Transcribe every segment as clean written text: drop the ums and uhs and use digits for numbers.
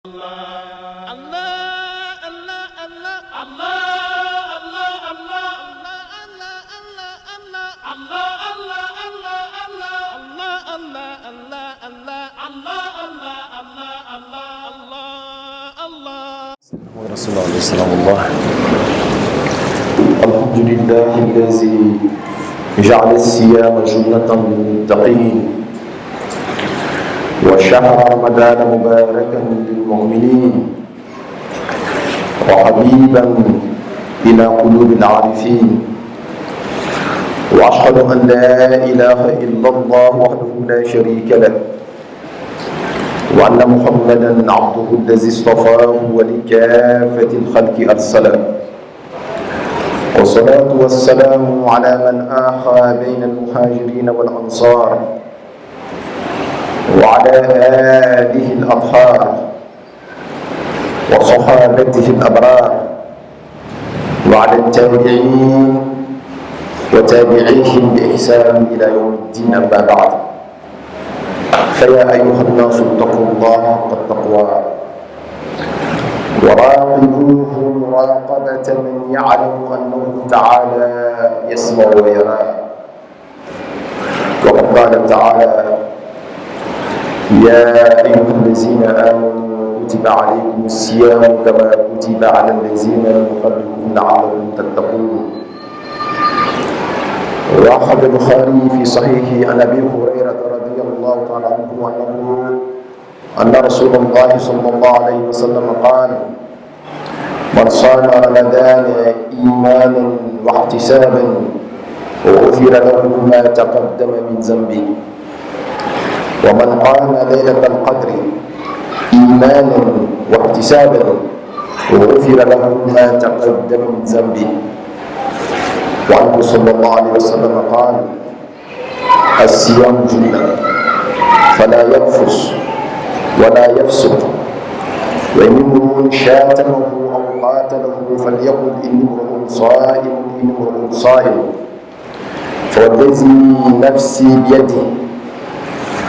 رسول الله سلام الله. الحمد لله الذي جعل الصيام جنة للمتقين وشهر رمضان مباركا للمؤمنين وحبيبا إلى قلوب العارفين، وأشهد أن لا إله إلا الله وحده لا شريك له، وأن محمدا عبده الذي اصطفاه ولكافة الخلق أرسله، والصلاة والسلام على من آخى بين المهاجرين والأنصار وعلى آله الأطهار وصحابته الأبرار وعلى التابعين وتابعيهم بإحسان إلى يوم الدين. أما بعد، فيا أيها الناس اتقوا الله حق التقوى وراقبوه مراقبة من يعلم أنه تعالى يسمع ويرى. وقد قال تعالى: يا أيها الذين آمنوا كتب عليكم الصيام كما كتب على الذين من قبلكم لعلكم تتقون. وأخرج البخاري في صحيحه عن أبي هريرة رضي الله تعالى عنه أن رسول الله صلى الله عليه وسلم قال: من صام رمضان إيمانا واحتسابا غفر له ما تقدم من ذنبه، ومن قام ليلة القدر إيمانا واحتسابا غفر له ما تقدم من ذنبه. وعنه صلى الله عليه وسلم قال: الصيام جنة فلا يرفث ولا يفسق، وإن امرؤ شاتمه أو قاتله فليقل إني امرؤ صائم إني امرؤ صائم، فوالذي نفسي بيده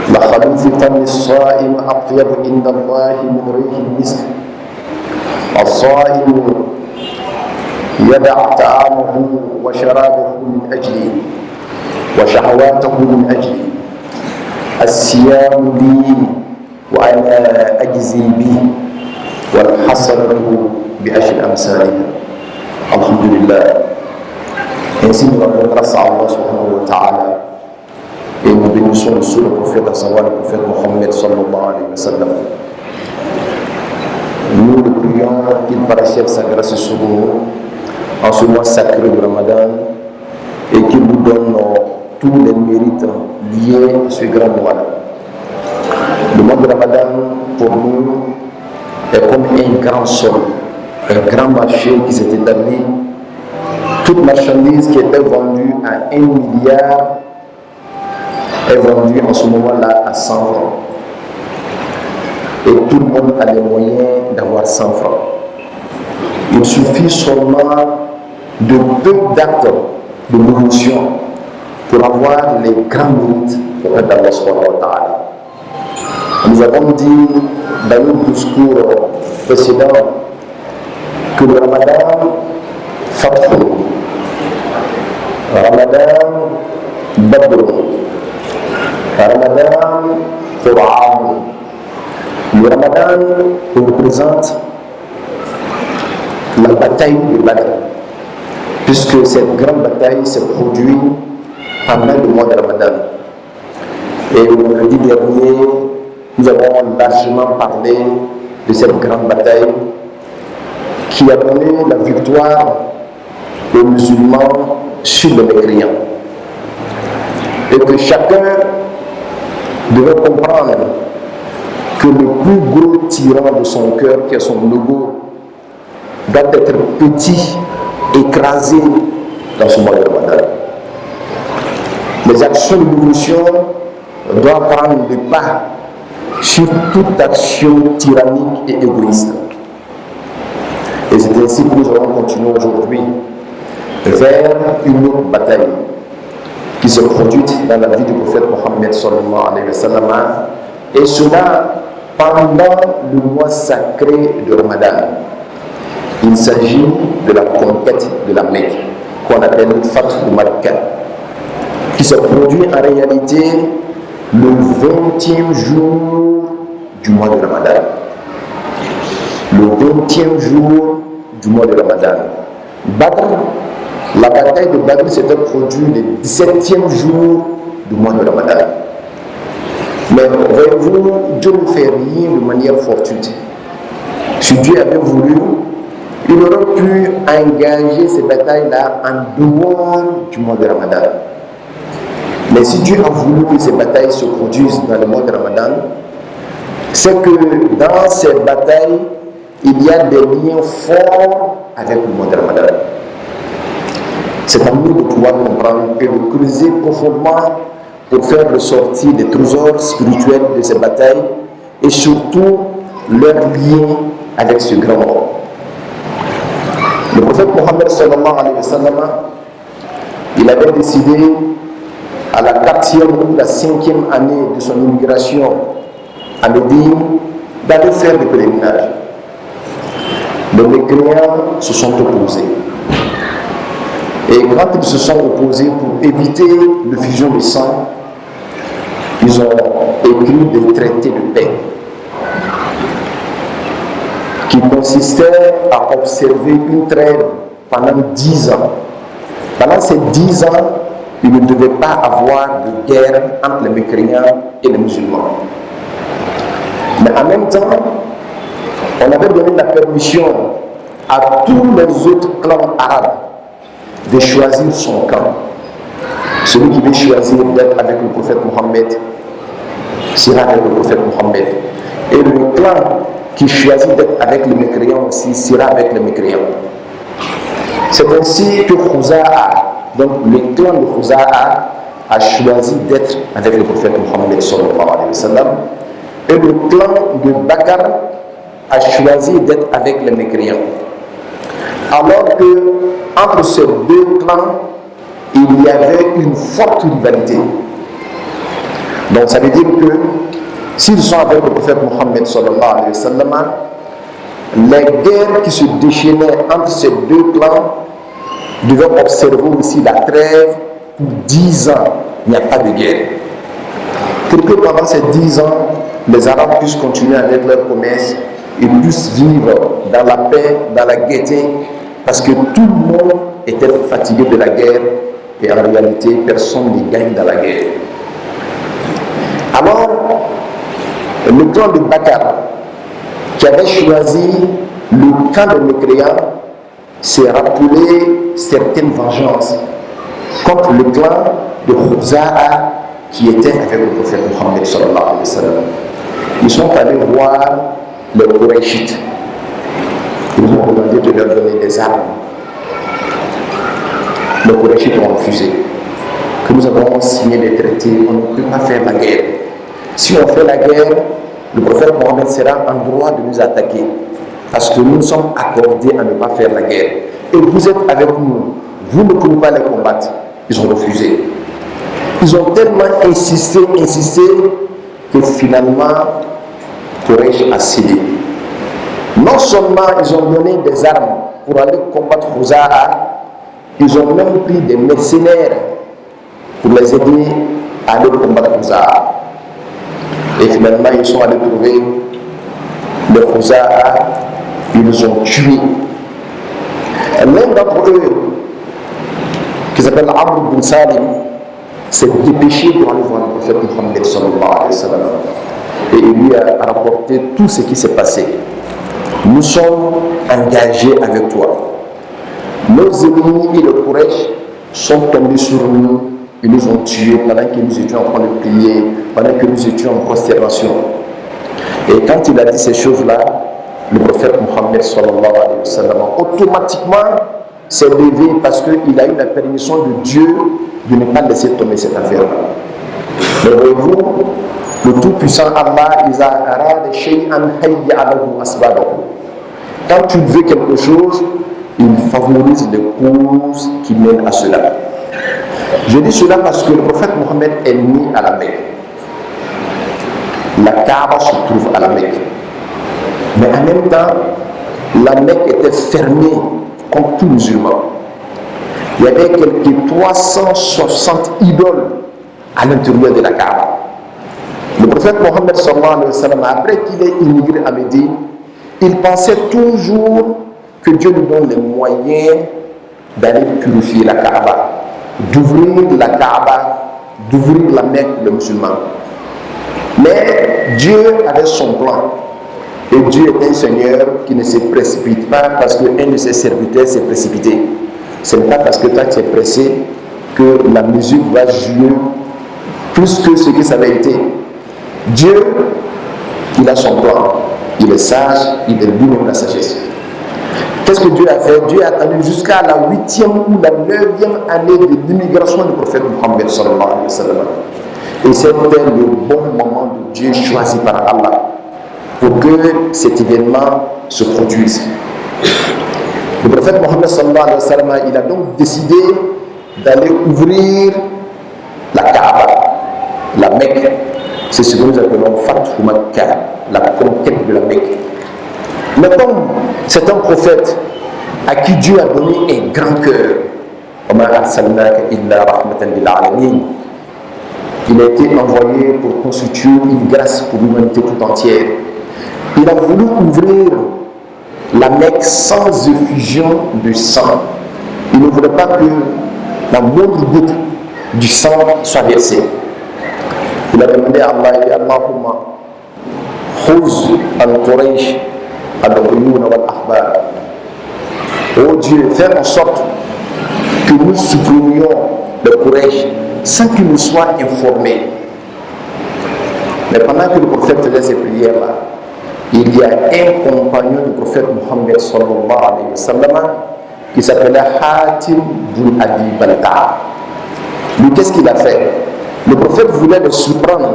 لخلوف فم الصائم أطيب عند الله من ريح المسك. الصائم يدع طعامه وشرابه من أجلي وشهواته من أجلي. الصيام لي وأنا أجزي به، والحسنة بعشر أمثالها. الحمد لله. Ainsi nous rendons grâce à Allah subhanahu wa ta'ala et nous bénissons le prophète, à savoir le prophète Mohammed sallallahu alayhi wa sallam. Nous le prions qu'il parachève sa grâce sur nous en ce mois sacré de Ramadan et qu'il nous donne tous les mérites liés à ce grand mois-là. Le mois de Ramadan, pour nous, est comme un grand sol, un grand marché qui s'est établi. Toute marchandise qui était vendue à 1 milliard est vendue en ce moment-là à 100 francs. Et tout le monde a les moyens d'avoir 100 francs. Il suffit seulement de peu d'actes de promotion pour avoir les grands mérites auprès d'Allah subhanahu wa ta'ala. Nous avons dit dans le discours précédent que le Ramadan Fathu, Ramadan Badr, Ramadan Qur'an. Le Ramadan représente la bataille de Badr, puisque cette grande bataille s'est produite pendant le mois de Ramadan. Et le mercredi dernier, nous avons largement parlé de cette grande bataille qui a donné la victoire aux musulmans sur les mécréants. Et que chacun devait comprendre que le plus gros tyran de son cœur, qui est son ego, doit être petit, écrasé dans ce mois de Ramadan. Les actions de l'évolution doivent prendre le pas sur toute action tyrannique et égoïste. Et c'est ainsi que nous allons continuer aujourd'hui vers une autre bataille qui s'est produite dans la vie du prophète Mohammed sallallahu alayhi wa sallam. Et cela pendant le mois sacré de Ramadan. Il s'agit de la conquête de la Mecque, qu'on appelle Fath Makkah, qui se produit en réalité le 20e jour du mois de Ramadan. Le 20e jour du mois de Ramadan. Badr, la bataille de Badr s'était produite le 17e jour du mois de Ramadan. Mais voyez-vous, Dieu ne fait rien de manière fortuite. Si Dieu avait voulu, il aurait pu engager ces batailles-là en dehors du mois de Ramadan. Mais si Dieu a voulu que ces batailles se produisent dans le mois de Ramadan, c'est que dans ces batailles, il y a des liens forts avec le mois de Ramadan. C'est à nous de pouvoir comprendre et de creuser profondément pour faire ressortir des trésors spirituels de ces batailles et surtout leur lien avec ce grand mois. Le prophète Mohammed sallallahu alayhi wa sallam, il avait décidé à la 4e ou la 5e année de son immigration à Médine d'aller faire des pèlerinages. Les mécréants se sont opposés. Et quand ils se sont opposés pour éviter l'effusion de sang, ils ont écrit des traités de paix qui consistaient à observer une trêve pendant 10 ans. Pendant ces 10 ans, il ne devait pas avoir de guerre entre les mécréants et les musulmans. Mais en même temps, on avait donné la permission à tous les autres clans arabes de choisir son camp. Celui qui veut choisir d'être avec le prophète Mohammed sera avec le prophète Mohammed. Et le clan qui choisit d'être avec les mécréants aussi sera avec les mécréants. C'est ainsi que Khuza'a, donc le clan de Khuza'a, a choisi d'être avec le prophète Mohammed sallallahu alayhi wa sallam. Et le clan de Bakar a choisi d'être avec les mécréants. Alors que entre ces deux clans, il y avait une forte rivalité. Donc ça veut dire que s'ils sont avec le prophète Mohammed sallallahu alayhi wa sallam, les guerres qui se déchaînaient entre ces deux clans devaient observer aussi la trêve pour 10 ans. Il n'y a pas de guerre. Pour que pendant ces 10 ans, les Arabes puissent continuer avec leur commerce et puissent vivre dans la paix, dans la gaieté, parce que tout le monde était fatigué de la guerre et en réalité, personne ne gagne dans la guerre. Alors, le clan de Bakar, qui avait choisi le camp de mécréants, s'est rappelé certaines vengeances contre le clan de Khuza'a qui était avec le prophète Mohammed sallallahu alayhi wa sallam. Ils sont allés voir les Qurayshites. Ils ont demandé de leur donner des armes. Les Qurayshites ont refusé. Que nous avons signé des traités, on ne peut pas faire la guerre. Si on fait la guerre, le prophète Mohammed sera en droit de nous attaquer. Parce que nous sommes accordés à ne pas faire la guerre. Et vous êtes avec nous. Vous ne pouvez pas les combattre. Ils ont refusé. Ils ont tellement insisté, que finalement, Quraysh a cédé. Non seulement ils ont donné des armes pour aller combattre Khuza'a, ils ont même pris des mercenaires pour les aider à aller combattre Khuza'a. Et finalement, ils sont allés trouver les Khuza'a, ils les ont tués. L'un d'entre eux, qui s'appelle Amr ibn Salim, s'est dépêché pour aller voir le prophète Mohammed sallallahu alayhi wa sallam. Et il lui a rapporté tout ce qui s'est passé. Nous sommes engagés avec toi. Nos ennemis et le Quraysh sont tombés sur nous. Ils nous ont tués pendant que nous étions en train de prier, pendant que nous étions en consternation. Et quand il a dit ces choses-là, le prophète Mohammed sallallahu alayhi wa sallam automatiquement s'est levé parce qu'il a eu la permission de Dieu de ne pas laisser tomber cette affaire-là. Mais voyez-vous, le Tout-Puissant Allah, quand tu veux quelque chose, il favorise les causes qui mènent à cela. Je dis cela parce que le prophète Mohammed est né à la Mecque. la Kaaba se trouve à la Mecque. Mais en même temps, la Mecque était fermée comme tout musulman. Il y avait quelques 360 idoles à l'intérieur de la Kaaba. Le prophète Mohammed sallallahu alayhi wa sallam, après qu'il ait immigré à Médine, il pensait toujours que Dieu lui donne les moyens d'aller purifier la Kaaba, d'ouvrir la Kaaba, d'ouvrir la Mecque pour les musulmans. Mais Dieu avait son plan. Et Dieu est un Seigneur qui ne se précipite pas parce qu'un de ses serviteurs s'est précipité. Ce n'est pas parce que toi tu es pressé que la musique va jouer plus que ce que ça avait été. Dieu, il a son plan. Il est sage, il est lui-même la sagesse. Qu'est-ce que Dieu a fait? Dieu a attendu jusqu'à la 8e ou la 9e année de l'immigration du prophète Mohammed sallallahu alayhi wa sallam. Et c'était le bon moment de Dieu choisi par Allah pour que cet événement se produise. Le prophète Mohammed sallallahu alayhi wa sallam, il a donc décidé d'aller ouvrir la Kaaba, la Mecque. C'est ce que nous appelons Fathu Makkah, la conquête de la Mecque. Mais comme c'est un prophète à qui Dieu a donné un grand cœur, il a été envoyé pour constituer une grâce pour l'humanité tout entière. Il a voulu ouvrir la Mecque sans effusion de sang. Il ne voulait pas que la moindre goutte du sang soit versée. Il a demandé à Allah, Allahumma khuz al-Quraysh al-Uyun wal-Ahbar. Oh Dieu, fais en sorte que nous supprimions le Quraysh sans qu'ils nous soient informés. Mais pendant que le prophète faisait ces prières-là, il y a un compagnon du prophète Mohammed sallallahu alayhi wa sallam qui s'appelait Hatim bin Abi Balta'a. Lui, qu'est-ce qu'il a fait? Le prophète voulait le surprendre.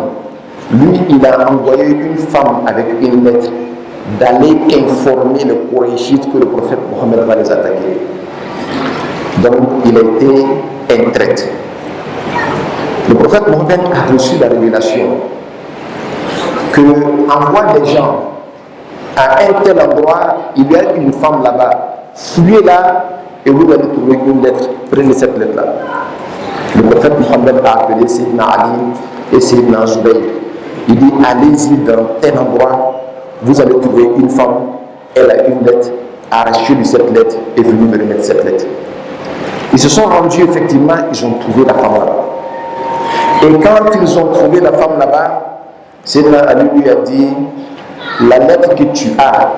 Lui, il a envoyé une femme avec une lettre d'aller informer les Qurayshites que le prophète Mohammed va les attaquer. Donc, il a été un traître. Le prophète Mohammed a reçu la révélation que envoie des gens à un tel endroit, il y a une femme là-bas. Fuyez là et vous allez trouver une lettre. Prenez cette lettre-là. Le prophète Mohammed a appelé Sayyidina Ali et Sayyidina Zubayr. Il dit, allez-y dans tel endroit, vous allez trouver une femme, elle a une lettre, arrachez-lui cette lettre et venez me remettre cette lettre. Ils se sont rendus, effectivement, ils ont trouvé la femme là-bas. Et quand ils ont trouvé la femme là-bas, Sayyidina Ali lui a dit, la lettre que tu as,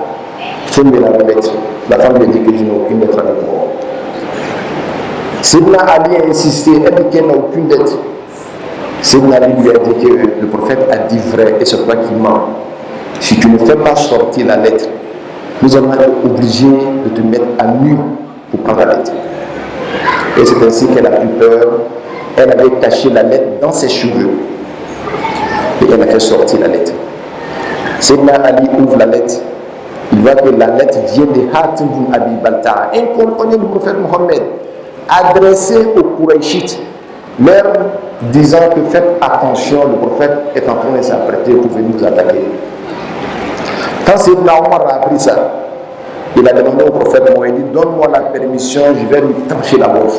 faut me la remettre. La femme lui a dit que je n'ai aucune lettre avec moi. Sayyidina Ali a insisté, elle dit qu'elle n'a aucune lettre. Sayyidina Ali lui a dit que le prophète a dit vrai et c'est toi qui mens. Si tu ne fais pas sortir la lettre, nous allons être obligés de te mettre à nu pour prendre la lettre. Et c'est ainsi qu'elle a eu peur. Elle avait caché la lettre dans ses cheveux. Et elle a fait sortir la lettre. Sayyidina Ali ouvre la lettre. Il voit que la lettre vient de Hatim bin Abi Balta'a, un compagnon du prophète Mohammed, adressé aux Qurayshites, leur disant que faites attention, le prophète est en train de s'apprêter pour venir nous attaquer. Quand Sayyidina Omar a appris ça, il a demandé au prophète Mohammed, il dit, donne-moi la permission, je vais lui trancher la gorge.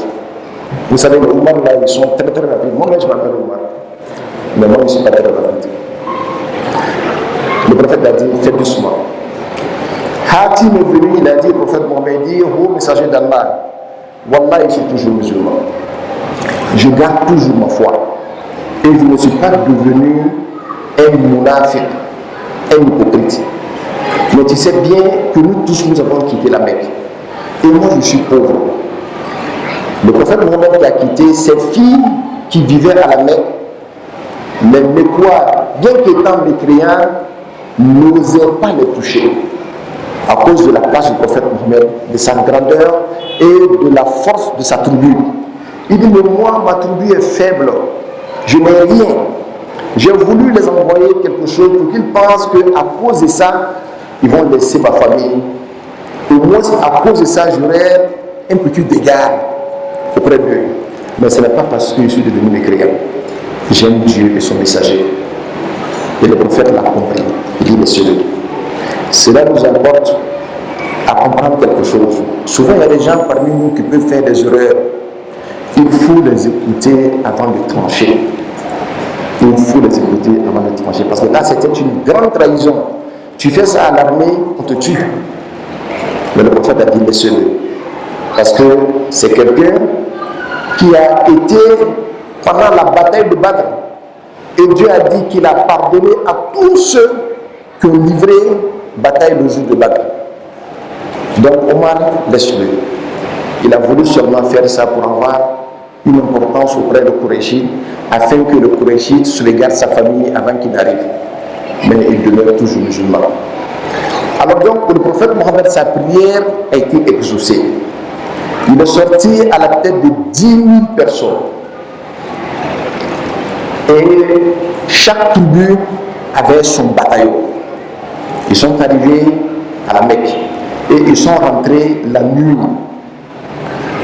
Vous savez, les Omar là, ils sont très très rapides. Moi, je m'appelle Omar. Mais moi, je ne suis pas très rapide. Le prophète a dit, fais doucement. Hatim est venu, il a dit au prophète Mohammed, ô messager d'Allah, Wallah, je suis toujours musulman. Je garde toujours ma foi. Et je ne suis pas devenu un munafiq, un hypocrite. Mais tu sais bien que nous tous, nous avons quitté la Mecque. Et moi, je suis pauvre. Le prophète Mohammed qui a quitté ses filles qui vivaient à la Mecque, les Mecquois, bien qu'étant mécréants, n'osaient pas les toucher à cause de la place du prophète Mohammed, de sa grandeur et de la force de sa tribu. Il dit, mais moi, ma tribu est faible, je n'ai rien. J'ai voulu les envoyer quelque chose pour qu'ils pensent qu'à cause de ça, ils vont laisser ma famille. Et moi, à cause de ça, j'aurai un petit dégât auprès d'eux. Mais ce n'est pas parce que je suis devenu mécréant. J'aime Dieu et son messager. Et le prophète l'a compris. Il dit, laissez-le. Cela nous apporte à comprendre quelque chose. Souvent, il y a des gens parmi nous qui peuvent faire des erreurs. Il faut les écouter avant de trancher. Il faut les écouter avant de trancher. Parce que là, c'était une grande trahison. Tu fais ça à l'armée, on te tue. Mais le prophète a dit, laissez-le. Parce que c'est quelqu'un qui a été pendant la bataille de Badr. Et Dieu a dit qu'il a pardonné à tous ceux qui ont livré bataille le jour de Badr. Donc Omar, laisse-le. Il a voulu seulement faire ça pour avoir une importance auprès de Quraysh, afin que le Quraysh sauvegarde sa famille avant qu'il n'arrive. Mais il demeure toujours musulman. Alors donc, pour le prophète Mohammed, sa prière a été exaucée. Il est sorti à la tête de 10 000 personnes. Et chaque tribu avait son bataillon. Ils sont arrivés à la Mecque et ils sont rentrés la nuit.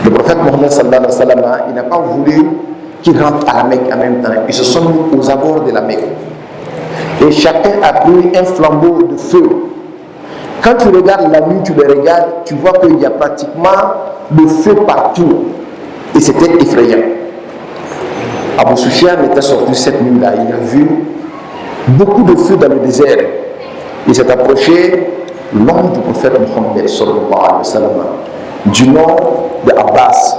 Le prophète Mohammed sallallahu alayhi wa sallam, il n'a pas voulu qu'ils rentrent à la Mecque en même temps. Ils se sont mis aux abords de la Mecque. Et chacun a pris un flambeau de feu. Quand tu regardes la nuit, tu le regardes, tu vois qu'il y a pratiquement le feu partout. Et c'était effrayant. Abu Sufyan était sorti cette nuit-là. Il a vu beaucoup de feu dans le désert. Il s'est approché l'homme du prophète Mohammed sallallahu alayhi wa sallam, du nom de Abbas,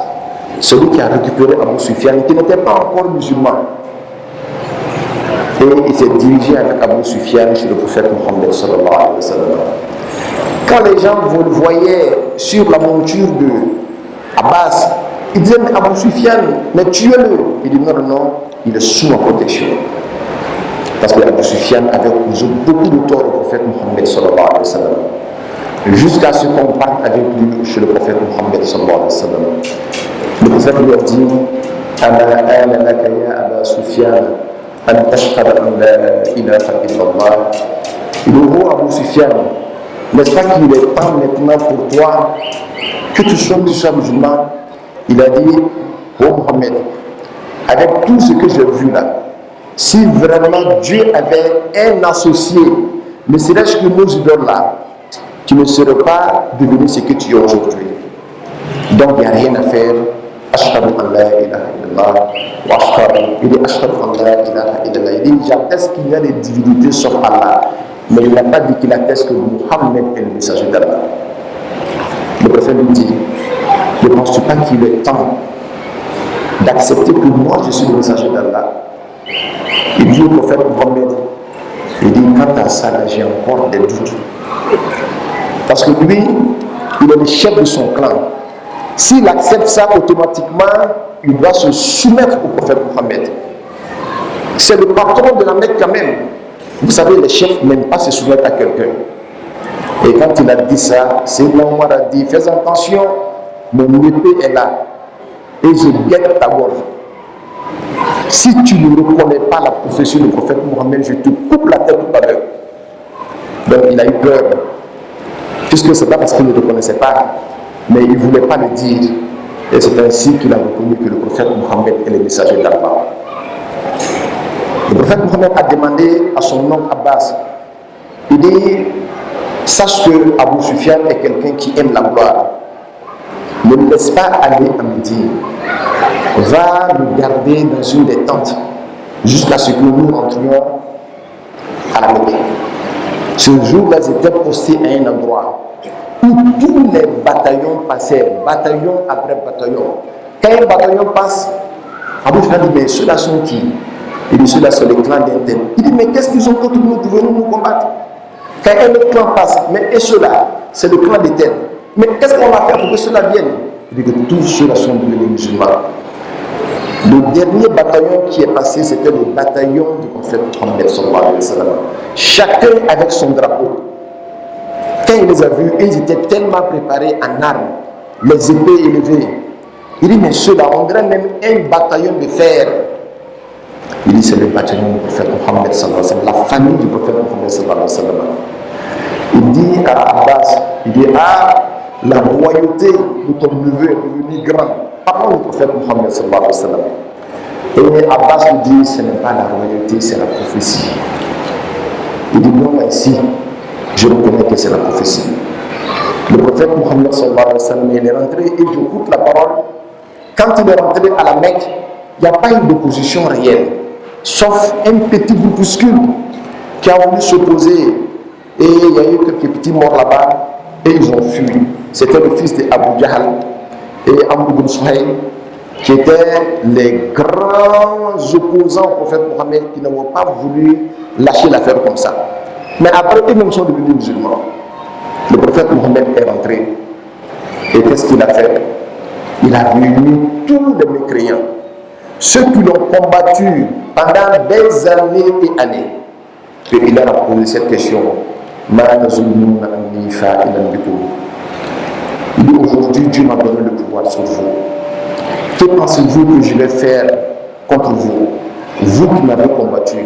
celui qui a récupéré Abu Sufyan, qui n'était pas encore musulman. Et il s'est dirigé avec Abu Sufyan chez le prophète Mohammed sallallahu alayhi wa sallam. Quand les gens le voyaient sur la monture de Abbas, ils disaient, mais Abu Sufyan, mais tuez-le. Il dit, non, non, non, il est sous ma protection. Parce que Abu Sufyan avait causé beaucoup de tort au prophète Mohammed sallallahu alayhi wa sallam. Jusqu'à ce qu'on parte avec lui chez le prophète Mohammed sallallahu alayhi wa sallam. Le prophète lui a dit, Ana laka ya Aba Sufyan, an tashhada an la ilaha illallah. Il dit, oh Abu Sufyan, n'est-ce pas qu'il est temps maintenant pour toi que tu sois musulman? Il a dit, oh Mohammed, avec tout ce que j'ai vu là, si vraiment Dieu avait un associé, ne serait-ce que nos idoles là, tu ne serais pas devenu ce que tu es aujourd'hui. Donc il n'y a rien à faire. Ashhadu an la ilaha illallah wa ashhadu. Il dit ashhadu an la ilaha illallah. Il dit j'atteste qu'il y a des divinités sauf Allah. Mais il n'a pas dit qu'il atteste que Muhammad est le messager d'Allah. Le prophète lui dit, ne penses-tu pas qu'il est temps d'accepter que moi je suis le messager d'Allah? Il dit au prophète Mohammed, il dit quant à ça, j'ai encore des doutes. Parce que lui, il est le chef de son clan. S'il accepte ça automatiquement, il doit se soumettre au prophète Mohammed. C'est le patron de la Mecque quand même. Vous savez, les chefs n'aiment pas se soumettre à quelqu'un. Et quand il a dit ça, Sayyidina Omar a dit, fais attention, mon épée est là. Et je guette ta gorge. Si tu ne reconnais pas la profession du prophète Mohammed, je te coupe la tête tout à l'heure. Donc il a eu peur. Puisque ce n'est pas parce qu'il ne le reconnaissait pas, mais il ne voulait pas le dire. Et c'est ainsi qu'il a reconnu que le prophète Mohammed est le messager d'Allah. Le prophète Mohammed a demandé à son oncle Abbas, il dit, sache que Abu Sufyan est quelqu'un qui aime la gloire. Ne le laisse pas aller à midi. Va le garder dans une des tentes jusqu'à ce que nous rentrions à la Mecque. Ce jour-là, ils étaient postés à un endroit où tous les bataillons passaient, bataillon après bataillon. Quand un bataillon passe, Abu Sufyan dit, mais ceux-là sont qui? Il dit, ceux-là sont les clans d'un tel. Il dit, mais qu'est-ce qu'ils ont contre nous pour venir nous combattre? Quand un autre clan passe, mais et ceux-là, c'est le clan des tels. Mais qu'est-ce qu'on va faire pour que ceux-là viennent? Il dit que tous ceux-là sont devenus musulmans. Le dernier bataillon qui est passé, c'était le bataillon du prophète Mohammed sallallahu alayhi wa sallam. Chacun avec son drapeau. Quand il les a vus, ils étaient tellement préparés en armes, les épées élevées. Il dit, mais ceux-là, on dirait même un bataillon de fer. Il dit, c'est le bataillon du prophète Mohammed sallallahu alayhi wa sallam, la famille du prophète Mohammed sallallahu alayhi wa sallam. Il dit à Abbas, il dit, ah, la royauté de ton neveu est devenue grande. Parlons du prophète Mohammed sallallahu alayhi wa sallam. Et Abbas lui dit, ce n'est pas la royauté, c'est la prophétie. Il dit non, ainsi, je reconnais que c'est la prophétie. Le prophète Mohammed sallallahu alayhi wa sallam, il est rentré et j'écoute la parole. Quand il est rentré à la Mecque, il n'y a pas eu d'opposition réelle, sauf un petit groupuscule qui a voulu s'opposer. Et il y a eu quelques petits morts là-bas et ils ont fui. C'était le fils d'Abu Jahl et Amr ibn Suhayl, qui étaient les grands opposants au prophète Mohammed, qui n'ont pas voulu lâcher l'affaire comme ça. Mais après, eux-mêmes sont devenus musulmans. Le prophète Mohammed est rentré. Et qu'est-ce qu'il a fait? Il a réuni tous les mécréants, ceux qui l'ont combattu pendant des années et années. Et il leur a posé cette question. Il dit aujourd'hui, Dieu m'a donné le pouvoir sur vous. Que pensez-vous que je vais faire contre vous? Vous qui m'avez combattu,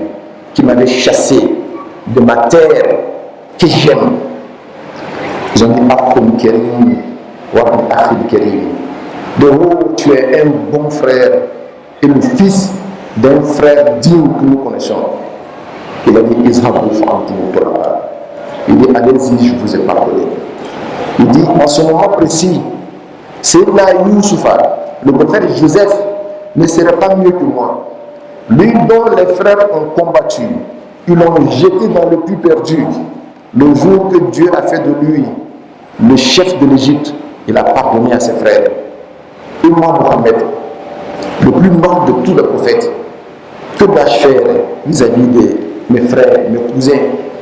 qui m'avez chassé de ma terre que j'aime. Ils ont dit Akhul Karim, wa Akhul Karim. De haut, tu es un bon frère et le fils d'un frère digne que nous connaissons. Il a dit Izhabu fa'antum tulaqa. Il dit allez-y, je vous ai pardonné. Il dit en ce moment précis, Sayyidina Youssoufa, le prophète Joseph, ne serait pas mieux que moi. Lui dont les frères ont combattu, ils l'ont jeté dans le puits perdu. Le jour que Dieu a fait de lui le chef de l'Égypte, il a pardonné à ses frères. Et moi, Mohammed, le plus noble de tous les prophètes, que dois-je faire vis-à-vis de mes frères, mes cousins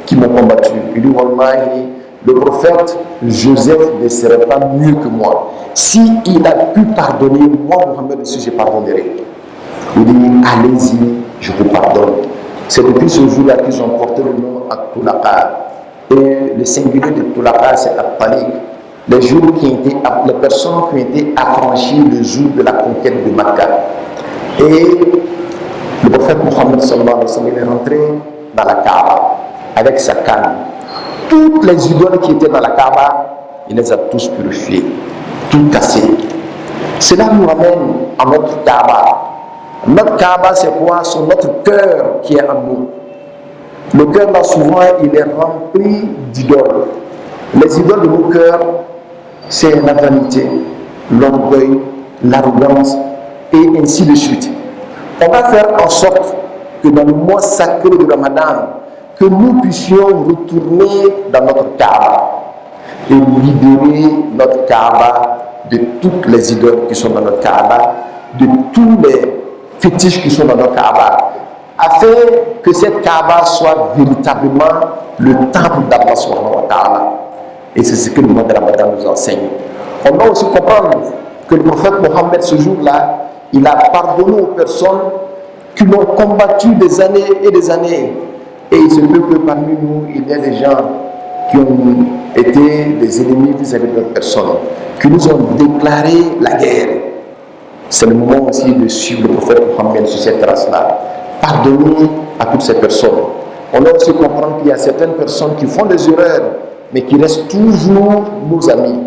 qui m'ont combattu? Il dit, Wallahi, le prophète Joseph ne serait pas mieux que moi. Si il a pu pardonner, moi, Mohammed, aussi, je pardonnerai. Il dit, allez-y, je vous pardonne. C'est depuis ce jour-là qu'ils ont porté le nom At-Tulaqa. Et le singulier de Tulaqa, c'est At-Taliq. Les personnes qui ont été affranchies le jour de la conquête de Makkah. Et le prophète Mohammed sallallahu alayhi wa sallam est rentré dans la Kaaba avec sa canne. Toutes les idoles qui étaient dans la Kaaba, il les a tous purifiées, tout cassées. Cela nous ramène à notre Kaaba. Notre Kaaba, c'est quoi? C'est notre cœur qui est en nous. Le cœur, là, souvent, il est rempli d'idoles. Les idoles de nos cœurs, c'est la vanité, l'orgueil, l'arrogance, et ainsi de suite. On va faire en sorte que dans le mois sacré de Ramadan, que nous puissions retourner dans notre Kaaba et libérer notre Kaaba de toutes les idoles qui sont dans notre Kaaba, de tous les fétiches qui sont dans notre Kaaba, afin que cette Kaaba soit véritablement le temple d'Allah subhanahu wa ta'ala. Et c'est ce que le mois de Ramadan nous enseigne. On doit aussi comprendre que le prophète Mohammed, ce jour-là, il a pardonné aux personnes qui l'ont combattu des années et des années. Et il se peut que parmi nous, il y ait des gens qui ont été des ennemis vis-à-vis de notre personne, qui nous ont déclaré la guerre. C'est le moment aussi de suivre le prophète Mohammed sur cette trace-là. Pardonner à toutes ces personnes. On doit aussi comprendre qu'il y a certaines personnes qui font des erreurs, mais qui restent toujours nos amis.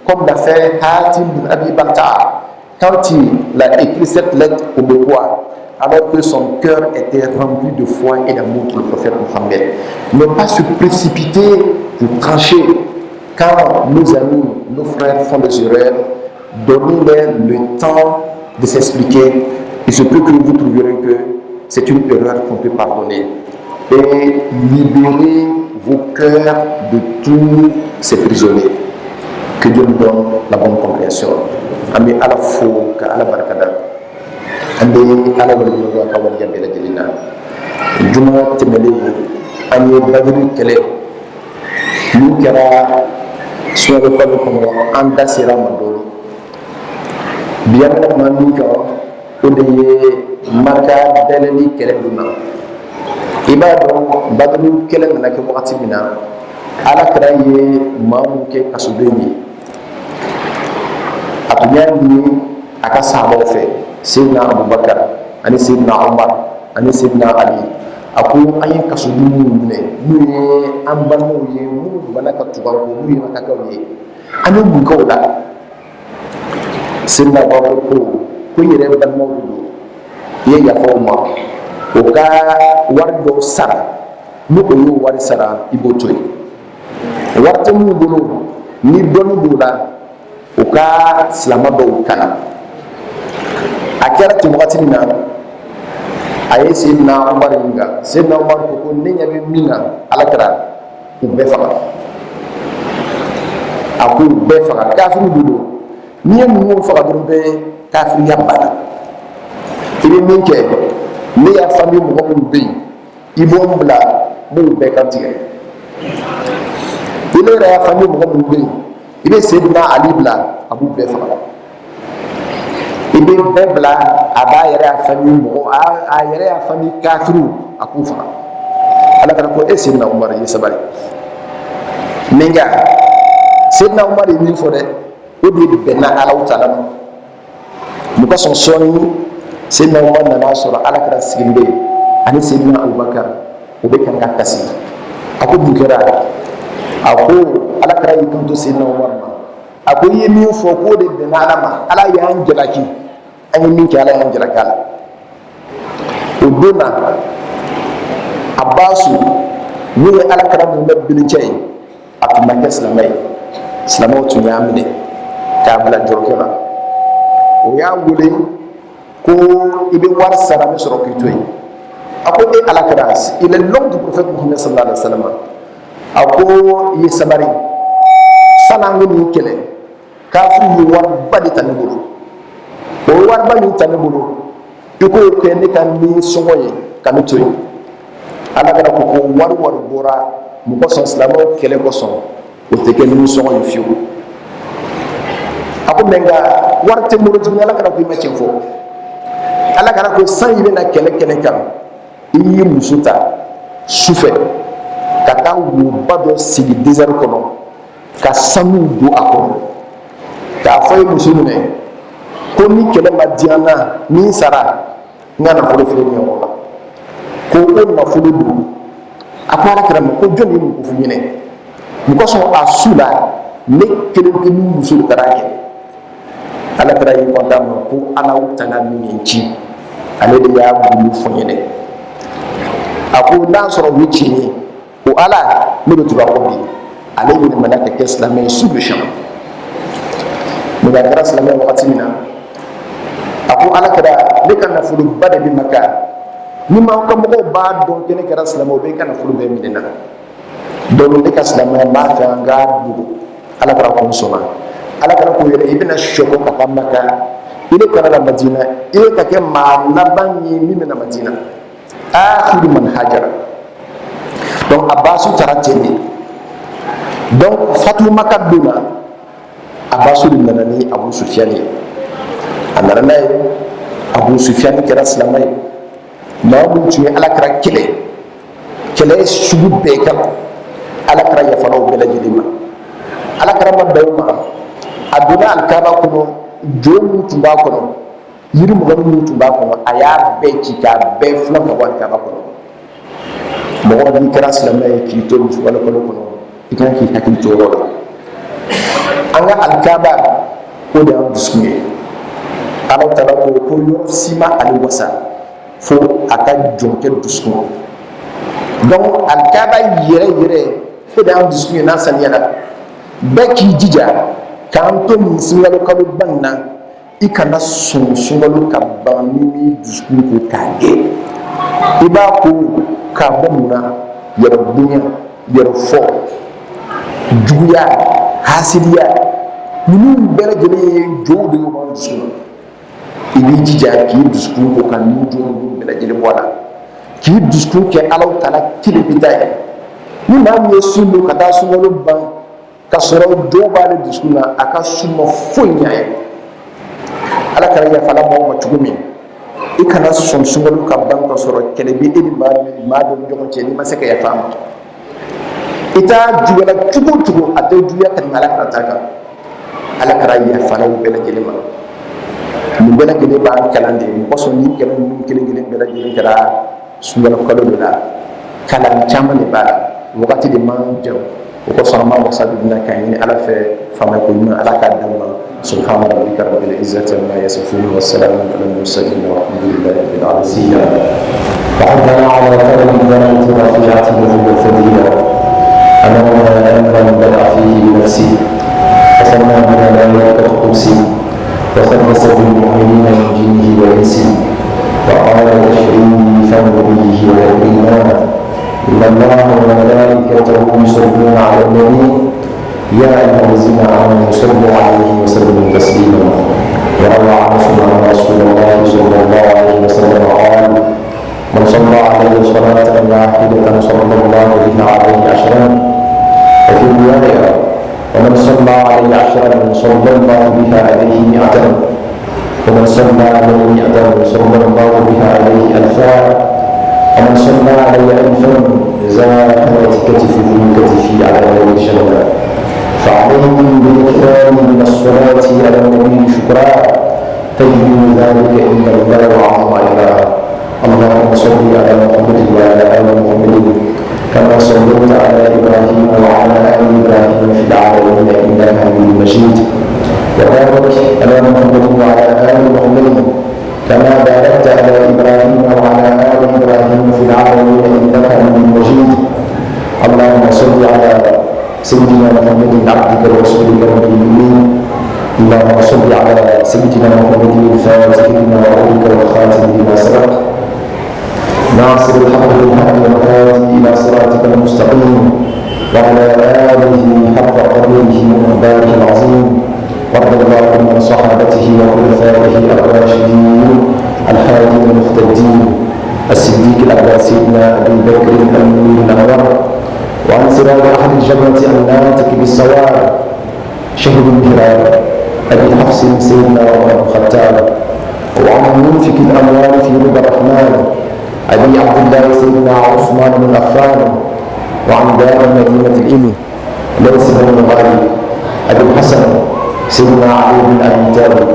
Comme l'a fait Hatim bin Abi Balta'a, quand il a écrit cette lettre au Béois, alors que son cœur était rempli de foi et d'amour pour le prophète Mohammed. Ne pas se précipiter pour trancher. Quand nos amis, nos frères font des erreurs, donnez-leur le temps de s'expliquer. Il se peut que vous trouverez que c'est une erreur qu'on peut pardonner. Et libérez vos cœurs de tous ces prisonniers. Que Dieu nous donne la bonne compréhension. Ami ala fo ka ala barakada. Ami ala wali ka wali ya bela jelina. Juma temele ani badri kele. Lu kera suara ko anda sira mando. Biar mami ka ode maka dalali kele duna. Ibado badru kele na ke wakati mina. Ala kera ye mamu ke kasubeni. Atunya ni aka sahabaw fɛ Sayyidina Abubakar ani Sayyidina Umar ani Sayyidina Ali a ko an ye kasodu minnu minɛ n'u ye an balimaw ye minnu bana ka tugan ko n'u ye makakaw ye an ye mun kɛ o la? Sayyidina Abubakar ko i yɛrɛ balimaw de don i ye yafa o ma o ka wari dɔw sara n'o y'o wari sara i b'o to yen wari tɛ minnu bolo ni dɔnni b'o la u ka silama dɔw kalan a kɛra ten wagati min na a ye Seydina Umar ɲininka Seydina Umar ko ne ɲɛ bɛ min na Alakira u bɛɛ faga a ko u bɛɛ faga kafiri de don n'i ye ninnu faga dɔrɔn bɛɛ kafiriya banna i bɛ min kɛ ne y'a faamu mɔgɔ minnu bɛ yen i b'o bila n b'o bɛɛ kantigɛ i ne yɛrɛ y'a faamu mɔgɔ minnu bɛ yen i bɛ Seydina Ali bila a b'u bɛɛ faga i bɛ bɛɛ bila a b'a yɛrɛ y'a faamu mɔgɔ a yɛrɛ y'a faamu kafiriw a k'u faga Alakira ko e Seydina Umar i ye sabali mais nka Seydina Umar ye min fɔ dɛ o de bɛnna Alahu Taala ma mun ka sɔn sɔɔni Seydina Umar nana sɔrɔ Alakira sigilen bɛ yen ani Seydina Abubakar o bɛ kan ka kasi a ko mun kɛra a ko Alakira y'i kanto Seydina Umar ma a ko i ye min fɔ k'o de bɛnna Ala ma Ala y'an jalaki an ye min kɛ Ala y'an jalaki a la o don na Abbasu min ye Alakira mun bɛ bilencɛ ye a tun ma kɛ silamɛ ye silamɛw tun y'a minɛ k'a bila jɔrɔkɛ la o y'a wele ko i bɛ wari sara min sɔrɔ k'i to yen a ko e Alakira il est l'homme du prophète Muhammad sallallahu alaihi wa sallam a ko i ye sabari san'an ka nin kɛlɛ kafiri ye wariba de ta ne bolo o wariba min ta ne bolo i k'o kɛ ne ka ni sɔngɔ ye ka ne to yen Alakira ko wari bɔra mɔgɔ sɔn silamɛw kɛlɛ kosɔn o tɛ kɛ ni sɔngɔ ye fiyewu a ko mɛ nka wari tɛ n bolo tuguni Alakira ko i ma tiɲɛ fɔ Alakira ko san i bɛna kɛlɛ kɛnɛ kan i y'i muso ta sufɛ ka taa woba dɔ sigi désert kɔnɔ ka sanu don a kɔnɔ k'a fɔ i muso minɛ ko ni kɛlɛ ma diya n na ni n sara n ka nafolo filɛ nin ye o la ko o nafolo don a ko Alakira ma ko jɔn ye nin ko f'i ɲɛna mun kosɔn a su la ne kelen pe ni muso de taara kɛ Alakira y'i kɔntan ma ko Alahu Taala min ye n ci ale de y'a bulu fɔ n ɲɛna a ko n'a sɔrɔ o ye tiɲɛ ye o Ala ne bɛ tugu a kɔ bi ale yɛlɛmana ka kɛ silamɛ ye sur le champ mais a kɛra silamɛ ye wagati min na a ko Alakira ne ka nafoloba de bɛ Maka ni m'aw ka mɔgɔw b'a dɔn ko ne kɛra silamɛ o bɛ ka nafolo bɛɛ minɛ na donc ne ka silamɛya n b'a fɛ an k'a dogo Alakira ko n sɔnna Alakira ko yɛrɛ i bɛna sɔgɔ ka taa Maka i ne kana na Madina i ye ka kɛ maa laban ye min bɛ na Madina akhiru man hajara donc Abbasu taara ten de donc fatu Maka don na Abbasu de nana ni Abu Sufyan ye a nana n'a ye Abu Sufyan kɛra silamɛ ye maa min tun ye Alakira kɛlɛ sugu bɛɛ kan Alakira yafala o bɛɛ lajɛlen ma Alakira ma bɛn o ma a donna alikaba kɔnɔ jo min tun b'a kɔnɔ yiri mɔgɔ min tun b'a kɔnɔ a y'a bɛɛ ci k'a bɛɛ filan ka bɔ alikaba kɔnɔ mɔgɔ n'i kɛra silamɛ ye k'i to musubalakalo kɔnɔ i kan k'i hakili to yɔrɔ la an ka alikaba o de y'an dusukun ye Alahu Taala ko yɔrɔ si ma ale wasa fo a ka jɔn kɛ dusukun donc alikaba yɛrɛ o de y'an dusukun ye n'a saniyara bɛɛ k'i jija k'an to nin sunkalokalo ba in na i kana sɔn sunkalo ka ban n'i m'i dusukun ko k'a kɛ i b'a ko k'a bɔ mun na yɛrɛ bonya yɛrɛ fɔ juguya hasidiya ninnu bɛɛ lajɛlen ye jow de y'o b'an dusukun i b'i jija k'i dusukun ko ka nin jo ninnu bɛɛ lajɛlen bɔ a la k'i dusukun kɛ Alahu Taala kelen bi ta ye ni maa min ye sun don ka taa sunkalo ban ka sɔrɔ jo b'ale dusukun na a ka sun ma foyi ɲa ye Ala kɛra yafala maaw ma cogo min i kana sɔn sunkalo ka ban ka sɔrɔ kɛlɛ bɛ e ni maa dɔ ni ɲɔgɔn cɛ n'i ma se ka yafa a ma i t'a juguyala cogo o cogo a tɛ juguya ka tɛmɛ Alakira ta kan Alakira yafala o bɛɛ lajɛlen ma nin bɛɛ lajɛlen b'an kalan de mɔgɔ sɔn ni kɛlɛ ninnu kelen kelen bɛɛ lajɛlen kɛra sunkalo kalo de la kalan caman de b'a la wagati de man jan o kosɔn an b'a wasa don na k'a ɲini Ala fɛ faamuyako ɲuman Ala k'a d'an ma subhana rabbika rabbil izzati amma yasifun wa salamun alal mursalin walhamdulillahi rabbil alamin وحثنا على طلب الدرجة الرفيعة له الفضيلة أمرنا أمرا بدأ فيه بنفسه وصلنا بنا ملائكة قدسه وخلص بالمؤمنين من جنه وإنسه وقال تشريعي فنبيه والإيمان إن الله وملائكته يصلون على النبي يا أيها الذين آمنوا صلوا عليه وسلموا تسليما وروى عنه أن رسول الله صلى الله عليه وسلم قال من صلى عليه صلاة واحدة صلى الله بها عليه عشرا وفي رواية ومن صلى عليه عشرا صلى الله بها عليه مئة ومن صلى عليه مئة صلى الله بها عليه ألفا ومن صلى عليه ألفا زادت كتفي من كتفي على يوم الجنة فعليهم بالإكثار من الصلاة على النبي شكرا تجد ذلك عند الله وعظم إله اللهم صل على محمد وعلى آل محمد كما صليت على إبراهيم وعلى آل إبراهيم في العالمين إنك حميد مجيد وبارك على محمد وعلى آل محمد كما باركت على إبراهيم وعلى آل إبراهيم في العالمين إنك حميد مجيد اللهم صل على سيدنا محمد عبدك ورسولك المؤمنين اللهم صل على سيدنا محمد الفاتح لما أغلق والخاتم لما سبق ناصر الحق بالحق والهادي إلى صراطك المستقيم وعلى آله حق قدره ومقداره العظيم وارض اللهم عن صحابته وخلفائه الراشدين الحادين المهتدين الصديق الأكبر سيدنا أبي بكر الأمين الأنور وعن سراج أهل الجنة الناطق بالصواب شهد الكرام أبي حفص سيدنا عمر بن الخطاب وعن منفق الأموال في رضا الرحمن أبي عبد الله سيدنا عثمان بن عفان وعن دار مدينة الإمي ليس بن غالب أبي الحسن سيدنا علي بن أبي طالب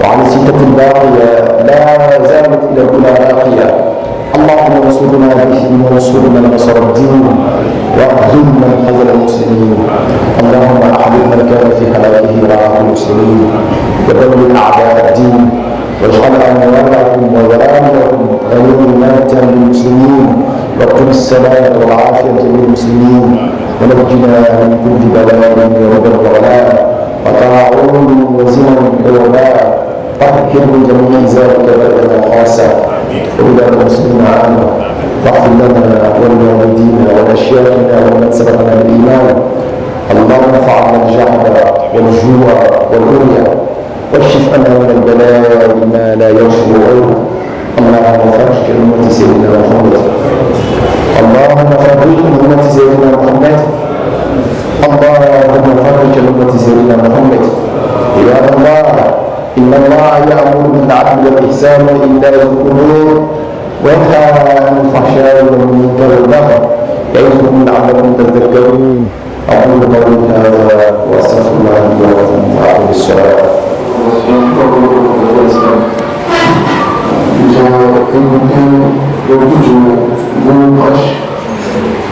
وعن الستة الباقية لا زالت إلى الأولى راقية اللهم انصرنا بهم وانصر من نصر الدين واخذل من خذل المسلمين اللهم احبب من كان في هلاكه رعاه المسلمين ودمر اعداء الدين واجعل اموالهم وذراريهم غنيمة للمسلمين واقم السلامة والعافية للمسلمين ونجنا من كل بلاء ووباء وغلاء وطاعون وزنا ووباء طهر من جميع ذلك بلدا خاصة وبلاد المسلمين عامة واغفر لنا ولوالدينا ولاشياخنا ومن سبقنا بالايمان اللهم ارفع عنا الجهل والجوع والعري واكشف عنا من البلاء ما لا يشفع غيره اللهم فرج امه سيدنا محمد اللهم فرج امه سيدنا محمد اللهم فرج امه سيدنا محمد عباد الله إن الله يأمر بالعدل والإحسان وإيتاء ذي القربى وينهى عن الفحشاء والمنكر والبغي يعظكم لعلكم تذكرون أقول قولي هذا وأستغفر الله لي ولكم وأقم الصلاة. Nous avons écouté beaucoup de bons proches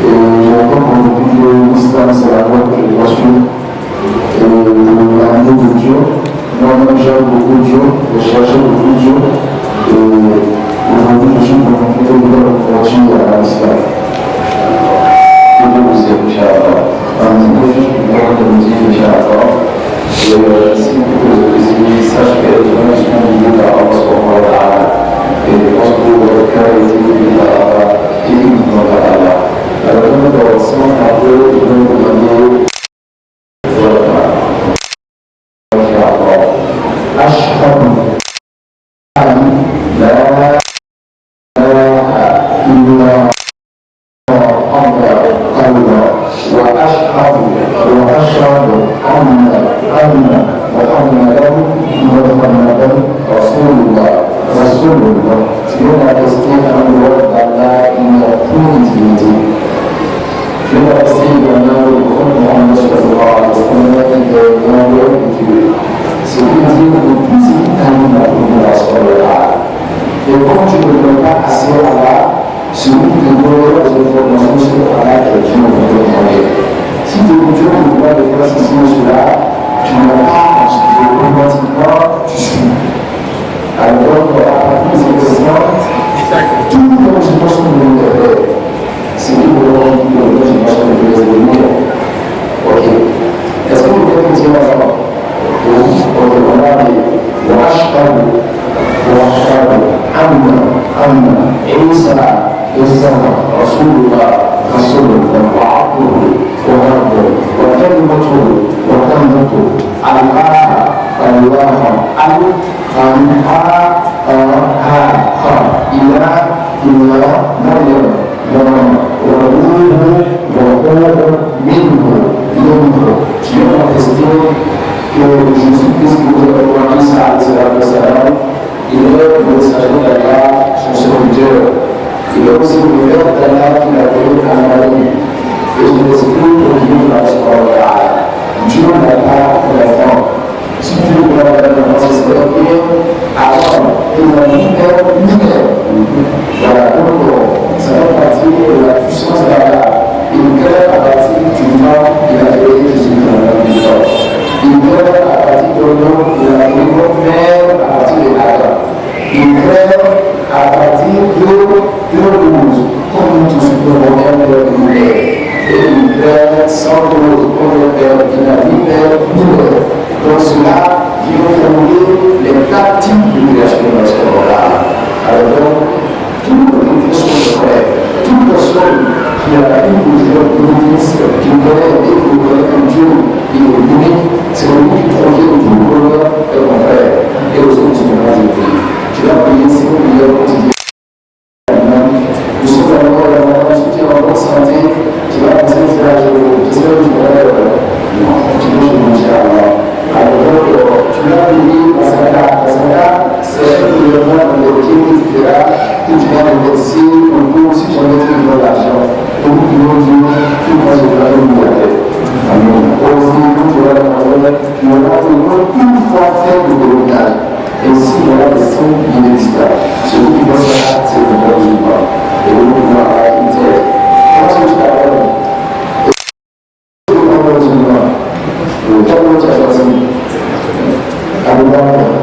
et j'entends qu'on dit que l'islam c'est la voie que je dois suivre et l'année de Dieu. Moi-même j'aime beaucoup Dieu, je cherchais beaucoup Dieu et aujourd'hui je suis convaincu que nous devons continuer à l'islam. Je vais vous dire, Inch'Allah, un petit peu juste pour moi de vous dire, Inch'Allah, si vous pouvez sache que les gens sont liés par Allah subhanahu wa ta'ala et lorsque votre cœur est lié par Allah, uniquement par Allah. Alors comme dans le sens un peu, je vais vous demander أشهد أن لا إله إلا الله وأشهد أن محمدا رسول الله. Cela explique un word d'Allah in the Trinity. Cela explique un nom de Muhammad sallallahu alayhi wa sallam in the Trinity. C'est pour dire que tout ce qui t'anime à Allah subhanahu wa ta'ala. Et quand tu ne donnes pas assez à Allah, celui qui te donne les informations sur Allah et Dieu va te demander. Si tu ne vois les précisions sur là, tu n'as pas ce que automatiquement tu suis. Alors, à partir de ces questions, tout le monde Ok. Est-ce que vous pouvez dire ensemble? On a dit Washhadu Anna Isa Rasulullah وعبده وربه وكلمته وكلمته الله إلى مريم وروح منه Dieu a testé que Jésus-Christ qui vous a envoyé salam, il est le messager d'Allah, son serviteur. Il est aussi le verbe d'Allah qui l'a donné à Marie. Et je l'explique pour Dieu dans ce cas. Dieu n'a pas d'enfant. Si Dieu n'a pas d'enfant, c'est bien avant, il n'a ni père ni mère. Voilà, donc ça fait partie de la puissance d'Allah. Il crée à partir du mal qu'il a créé Jésus dans la vie. Il crée à partir de l'homme qu'il a créé comme mère à partir de Adam. Il crée à partir de cause, comme tout ce que l'on aime de l'univers. Et il crée sans cause, comme le Père qui n'a ni père ni mère. Donc cela vient fonder les quatre types de création dans ce monde-là. Alors donc, toute personne qui a une vision bénéfice, qui connaît et qui connaît un Dieu qui est unique, c'est lui qui provient tout le bonheur et mon frère. Et aujourd'hui, tu ne vas pas prier. Tu vas prier, c'est une prière quotidienne. Nous sommes dans le soutien en bonne santé. Tu vas penser que j'espère que tu vas non, tu peux manger alors. Alors, tu vas prier parce que c'est le moment dans lequel tu feras que tu vas remercier pour si jamais tu veux l'argent. Donc, nous disons, tu vas se faire une boîte. Amen. Aussi, quand tu vas la parole, tu vas une fois faire le colonial. Et si on a des signes inévitables, celui qui doit faire, c'est le bon jour. Et nous, on va arrêter. Comment est-ce que tu t'appelles? Et tu vas le jour. Le temps où tu as choisi. Amin.